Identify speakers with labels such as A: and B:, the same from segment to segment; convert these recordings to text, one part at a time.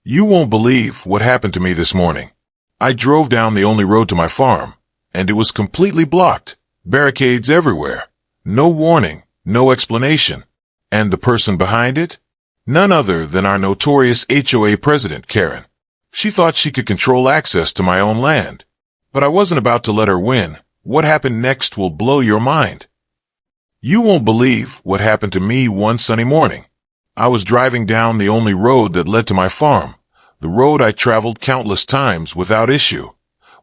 A: You won't believe what happened to me this morning. I drove down the only road to my farm, and it was completely blocked. Barricades everywhere. No warning, no explanation. And the person behind it? None other than our notorious HOA president, Karen. She thought she could control access to my own land. But I wasn't about to let her win. What happened next will blow your mind. You won't believe what happened to me one sunny morning. I was driving down the only road that led to my farm, the road I traveled countless times without issue,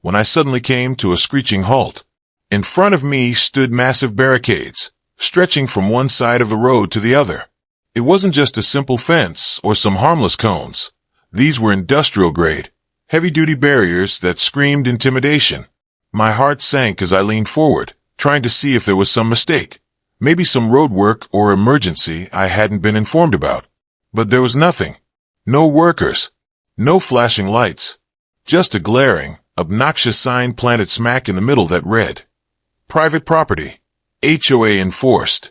A: when I suddenly came to a screeching halt. In front of me stood massive barricades, stretching from one side of the road to the other. It wasn't just a simple fence or some harmless cones. These were industrial-grade, heavy-duty barriers that screamed intimidation. My heart sank as I leaned forward, trying to see if there was some mistake. Maybe some road work or emergency I hadn't been informed about. But there was nothing. No workers. No flashing lights. Just a glaring, obnoxious sign planted smack in the middle that read, "Private property. HOA enforced."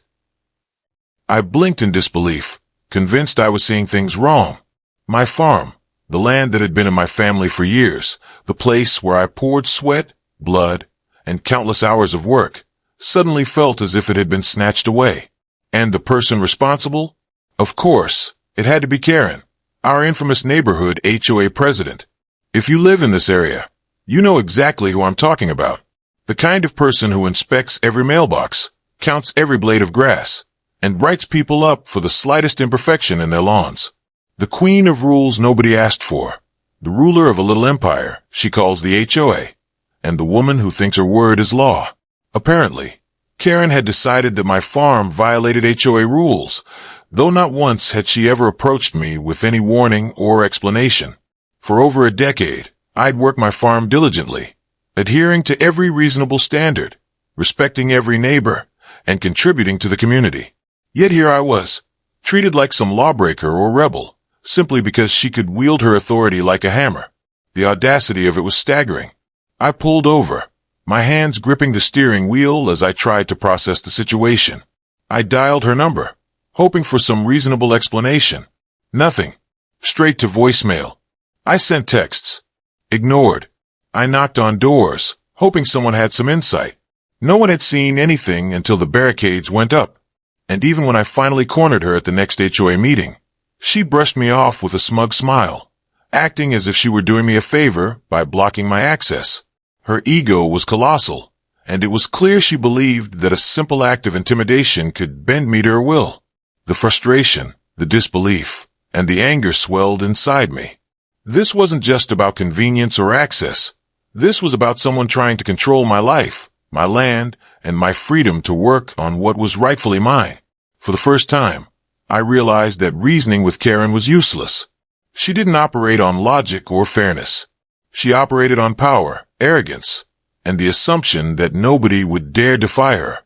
A: I blinked in disbelief, convinced I was seeing things wrong. My farm, the land that had been in my family for years, the place where I poured sweat, blood, and countless hours of work, suddenly felt as if it had been snatched away. And the person responsible? Of course, it had to be Karen, our infamous neighborhood HOA president. If you live in this area, you know exactly who I'm talking about. The kind of person who inspects every mailbox, counts every blade of grass, and writes people up for the slightest imperfection in their lawns. The queen of rules nobody asked for. The ruler of a little empire she calls the HOA, and the woman who thinks her word is law. Apparently, Karen had decided that my farm violated HOA rules, though not once had she ever approached me with any warning or explanation. For over a decade, I'd worked my farm diligently, adhering to every reasonable standard, respecting every neighbor, and contributing to the community. Yet here I was, treated like some lawbreaker or rebel, simply because she could wield her authority like a hammer. The audacity of it was staggering. I pulled over, my hands gripping the steering wheel as I tried to process the situation. I dialed her number, hoping for some reasonable explanation. Nothing. Straight to voicemail. I sent texts. Ignored. I knocked on doors, hoping someone had some insight. No one had seen anything until the barricades went up. And even when I finally cornered her at the next HOA meeting, she brushed me off with a smug smile, acting as if she were doing me a favor by blocking my access. Her ego was colossal, and it was clear she believed that a simple act of intimidation could bend me to her will. The frustration, the disbelief, and the anger swelled inside me. This wasn't just about convenience or access. This was about someone trying to control my life, my land, and my freedom to work on what was rightfully mine. For the first time, I realized that reasoning with Karen was useless. She didn't operate on logic or fairness. She operated on power, arrogance, and the assumption that nobody would dare defy her.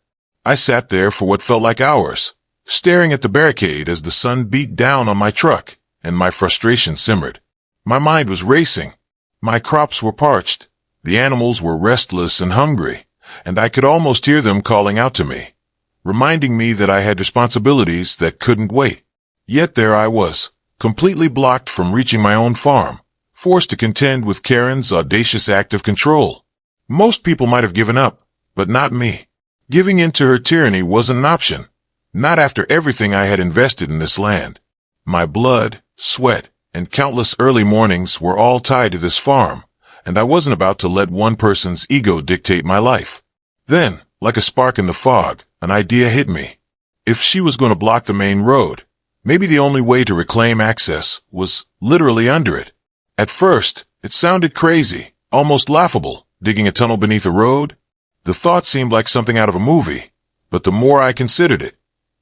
A: I sat there for what felt like hours, staring at the barricade as the sun beat down on my truck, and my frustration simmered. My mind was racing. My crops were parched. The animals were restless and hungry, and I could almost hear them calling out to me, reminding me that I had responsibilities that couldn't wait. Yet there I was, completely blocked from reaching my own farm, forced to contend with Karen's audacious act of control. Most people might have given up, but not me. Giving in to her tyranny wasn't an option, not after everything I had invested in this land. My blood, sweat, and countless early mornings were all tied to this farm, and I wasn't about to let one person's ego dictate my life. Then, like a spark in the fog, an idea hit me. If she was going to block the main road, maybe the only way to reclaim access was literally under it. At first, it sounded crazy, almost laughable, digging a tunnel beneath a road. The thought seemed like something out of a movie, but the more I considered it,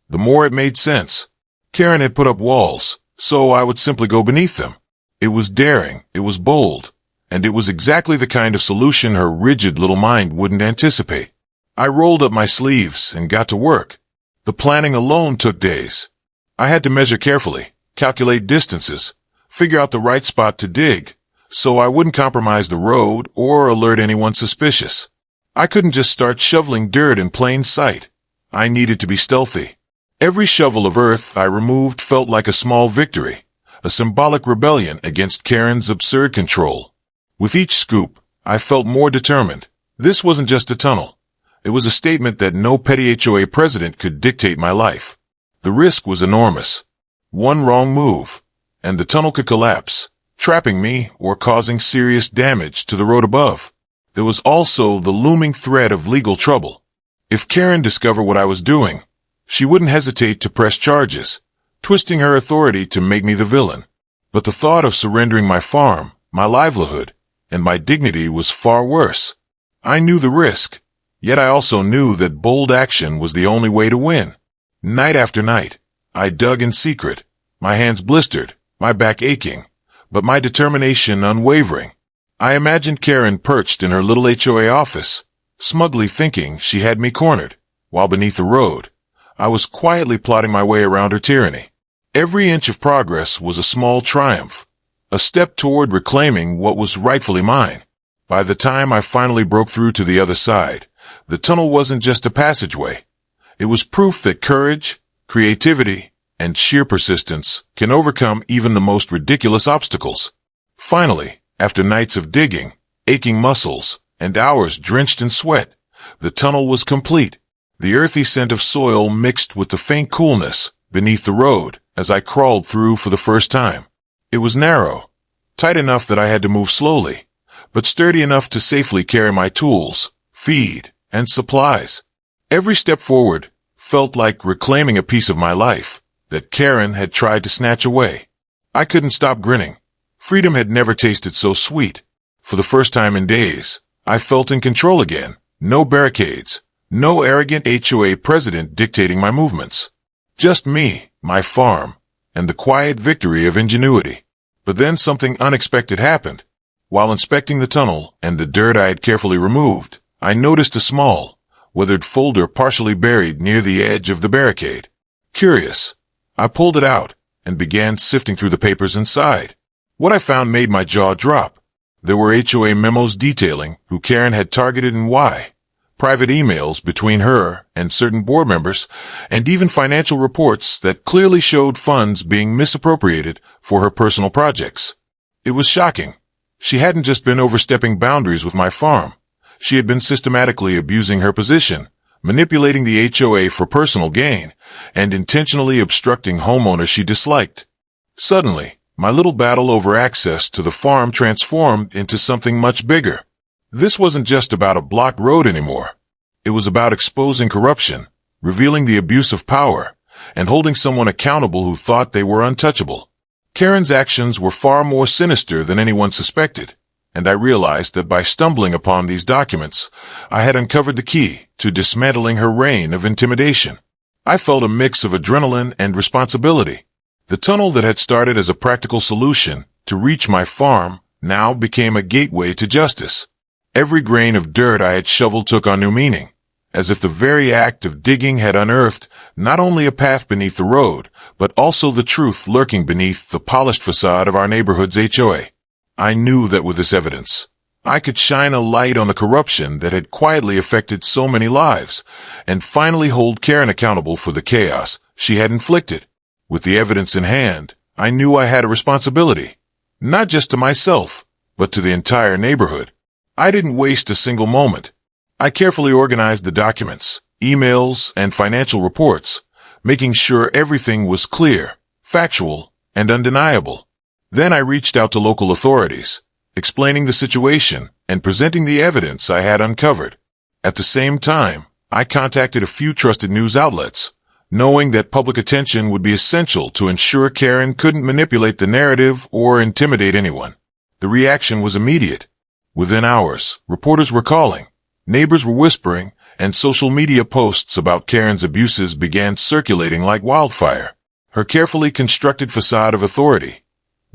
A: the more it made sense. Karen had put up walls, so I would simply go beneath them. It was daring, it was bold, and it was exactly the kind of solution her rigid little mind wouldn't anticipate. I rolled up my sleeves and got to work. The planning alone took days. I had to measure carefully, calculate distances, figure out the right spot to dig, so I wouldn't compromise the road or alert anyone suspicious. I couldn't just start shoveling dirt in plain sight. I needed to be stealthy. Every shovel of earth I removed felt like a small victory, a symbolic rebellion against Karen's absurd control. With each scoop, I felt more determined. This wasn't just a tunnel. It was a statement that no petty HOA president could dictate my life. The risk was enormous. One wrong move, and the tunnel could collapse, trapping me or causing serious damage to the road above. There was also the looming threat of legal trouble. If Karen discovered what I was doing, she wouldn't hesitate to press charges, twisting her authority to make me the villain. But the thought of surrendering my farm, my livelihood, and my dignity was far worse. I knew the risk, yet I also knew that bold action was the only way to win. Night after night, I dug in secret, my hands blistered, my back aching, but my determination unwavering. I imagined Karen perched in her little HOA office, smugly thinking she had me cornered, while beneath the road, I was quietly plotting my way around her tyranny. Every inch of progress was a small triumph, a step toward reclaiming what was rightfully mine. By the time I finally broke through to the other side, the tunnel wasn't just a passageway. It was proof that courage, creativity, and sheer persistence can overcome even the most ridiculous obstacles. Finally, after nights of digging, aching muscles, and hours drenched in sweat, the tunnel was complete. The earthy scent of soil mixed with the faint coolness beneath the road as I crawled through for the first time. It was narrow, tight enough that I had to move slowly, but sturdy enough to safely carry my tools, feed, and supplies. Every step forward felt like reclaiming a piece of my life that Karen had tried to snatch away. I couldn't stop grinning. Freedom had never tasted so sweet. For the first time in days, I felt in control again. No barricades, no arrogant HOA president dictating my movements. Just me, my farm, and the quiet victory of ingenuity. But then something unexpected happened. While inspecting the tunnel and the dirt I had carefully removed, I noticed a small, weathered folder partially buried near the edge of the barricade. Curious, I pulled it out and began sifting through the papers inside. What I found made my jaw drop. There were HOA memos detailing who Karen had targeted and why, private emails between her and certain board members, and even financial reports that clearly showed funds being misappropriated for her personal projects. It was shocking. She hadn't just been overstepping boundaries with my farm. She had been systematically abusing her position, manipulating the HOA for personal gain, and intentionally obstructing homeowners she disliked. Suddenly, my little battle over access to the farm transformed into something much bigger. This wasn't just about a blocked road anymore. It was about exposing corruption, revealing the abuse of power, and holding someone accountable who thought they were untouchable. Karen's actions were far more sinister than anyone suspected, and I realized that by stumbling upon these documents, I had uncovered the key to dismantling her reign of intimidation. I felt a mix of adrenaline and responsibility. The tunnel that had started as a practical solution to reach my farm now became a gateway to justice. Every grain of dirt I had shoveled took on new meaning, as if the very act of digging had unearthed not only a path beneath the road, but also the truth lurking beneath the polished facade of our neighborhood's HOA. I knew that with this evidence, I could shine a light on the corruption that had quietly affected so many lives, and finally hold Karen accountable for the chaos she had inflicted. With the evidence in hand, I knew I had a responsibility, not just to myself, but to the entire neighborhood. I didn't waste a single moment. I carefully organized the documents, emails, and financial reports, making sure everything was clear, factual, and undeniable. Then I reached out to local authorities, explaining the situation and presenting the evidence I had uncovered. At the same time, I contacted a few trusted news outlets, knowing that public attention would be essential to ensure Karen couldn't manipulate the narrative or intimidate anyone. The reaction was immediate. Within hours, reporters were calling, neighbors were whispering, and social media posts about Karen's abuses began circulating like wildfire. Her carefully constructed facade of authority,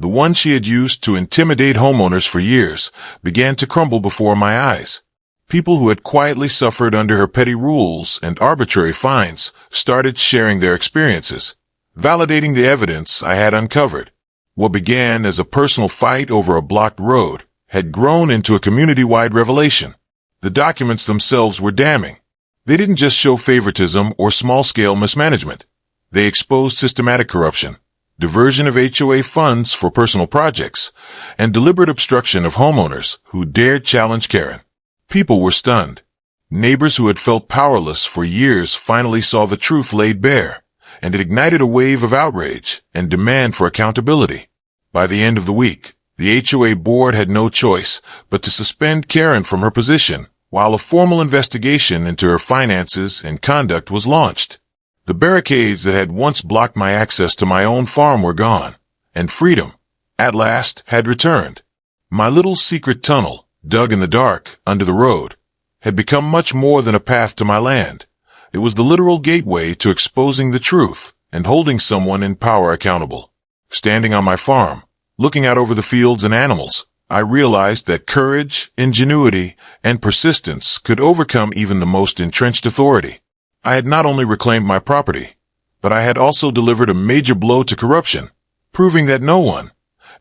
A: the one she had used to intimidate homeowners for years, began to crumble before my eyes. People who had quietly suffered under her petty rules and arbitrary fines started sharing their experiences, validating the evidence I had uncovered. What began as a personal fight over a blocked road had grown into a community-wide revelation. The documents themselves were damning. They didn't just show favoritism or small-scale mismanagement. They exposed systematic corruption, diversion of HOA funds for personal projects, and deliberate obstruction of homeowners who dared challenge Karen. People were stunned. Neighbors who had felt powerless for years finally saw the truth laid bare, and it ignited a wave of outrage and demand for accountability. By the end of the week, the HOA board had no choice but to suspend Karen from her position, while a formal investigation into her finances and conduct was launched. The barricades that had once blocked my access to my own farm were gone, and freedom, at last, had returned. My little secret tunnel, dug in the dark under the road, had become much more than a path to my land. It was the literal gateway to exposing the truth and holding someone in power accountable. Standing on my farm, looking out over the fields and animals, I realized that courage, ingenuity, and persistence could overcome even the most entrenched authority. I had not only reclaimed my property, but I had also delivered a major blow to corruption, proving that no one,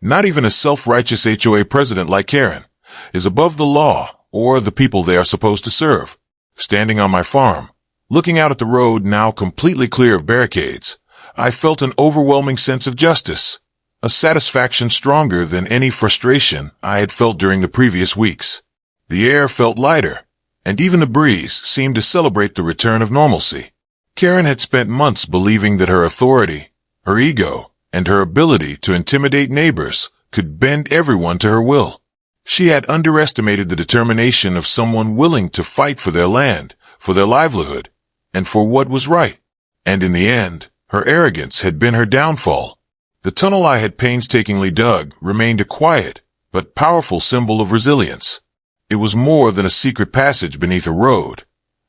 A: not even a self-righteous HOA president like Karen, is above the law or the people they are supposed to serve. Standing on my farm, looking out at the road now completely clear of barricades, I felt an overwhelming sense of justice, a satisfaction stronger than any frustration I had felt during the previous weeks. The air felt lighter, and even the breeze seemed to celebrate the return of normalcy. Karen had spent months believing that her authority, her ego, and her ability to intimidate neighbors could bend everyone to her will. She had underestimated the determination of someone willing to fight for their land, for their livelihood, and for what was right. And in the end, her arrogance had been her downfall. The tunnel I had painstakingly dug remained a quiet but powerful symbol of resilience. It was more than a secret passage beneath a road.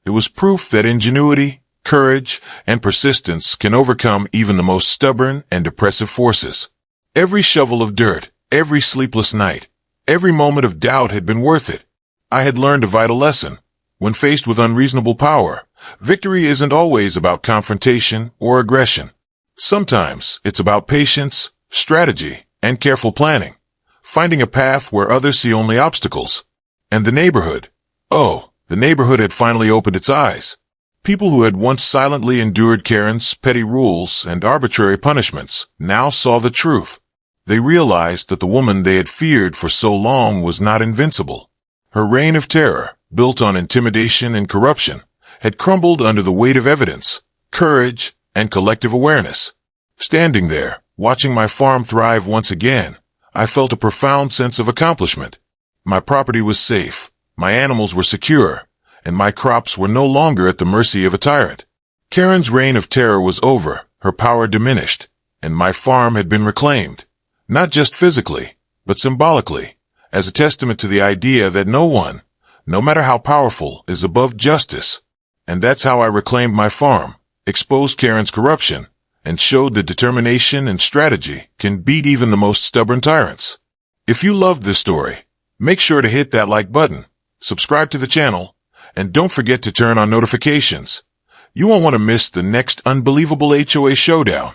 A: It was proof that ingenuity, courage, and persistence can overcome even the most stubborn and oppressive forces. Every shovel of dirt, every sleepless night, every moment of doubt had been worth it. I had learned a vital lesson. When faced with unreasonable power, victory isn't always about confrontation or aggression. Sometimes it's about patience, strategy, and careful planning, finding a path where others see only obstacles. And the neighborhood. Oh, the neighborhood had finally opened its eyes. People who had once silently endured Karen's petty rules and arbitrary punishments now saw the truth. They realized that the woman they had feared for so long was not invincible. Her reign of terror, built on intimidation and corruption, had crumbled under the weight of evidence, courage, and collective awareness. Standing there, watching my farm thrive once again, I felt a profound sense of accomplishment. My property was safe, my animals were secure, and my crops were no longer at the mercy of a tyrant. Karen's reign of terror was over, her power diminished, and my farm had been reclaimed, not just physically, but symbolically, as a testament to the idea that no one, no matter how powerful, is above justice. And that's how I reclaimed my farm, exposed Karen's corruption, and showed that determination and strategy can beat even the most stubborn tyrants. If you loved this story, make sure to hit that like button, subscribe to the channel, and don't forget to turn on notifications. You won't want to miss the next unbelievable HOA showdown.